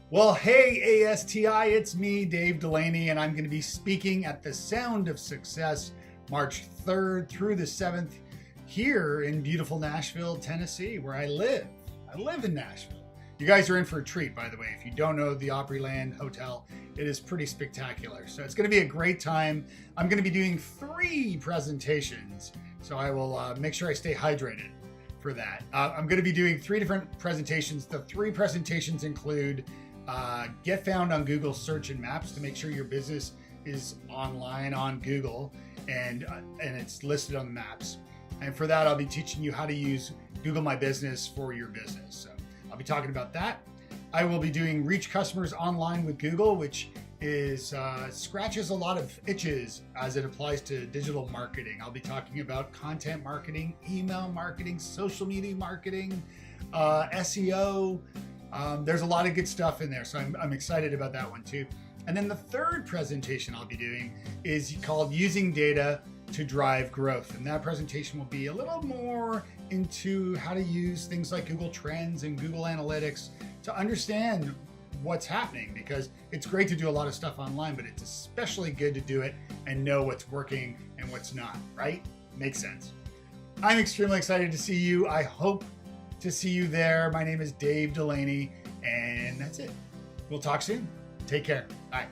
Well, hey, ASTI, it's me, Dave Delaney, and I'm going to be speaking at the Sound of Success March 3rd through the 7th here in beautiful Nashville, Tennessee, where I live. I live in Nashville. You guys are in for a treat, by the way. If you don't know the Opryland Hotel, it is pretty spectacular. So it's going to be a great time. I'm going to be doing 3 presentations, so I will make sure I stay hydrated for that. I'm going to be doing 3 different presentations. The 3 presentations include get found on Google search and maps to make sure your business is online on Google and it's listed on the maps. And for that, I'll be teaching you how to use Google My Business for your business. So I'll be talking about that. I will be doing reach customers online with Google, which is scratches a lot of itches as it applies to digital marketing. I'll be talking about content marketing, email marketing, social media marketing, SEO. There's a lot of good stuff in there, so I'm excited about that one too. And then the 3rd presentation I'll be doing is called Using Data to Drive Growth. And that presentation will be a little more into how to use things like Google Trends and Google Analytics to understand what's happening, because it's great to do a lot of stuff online, but it's especially good to do it and know what's working and what's not, right? Makes sense. I'm extremely excited to see you. I hope to see you there. My name is Dave Delaney, and that's it. We'll talk soon. Take care. Bye.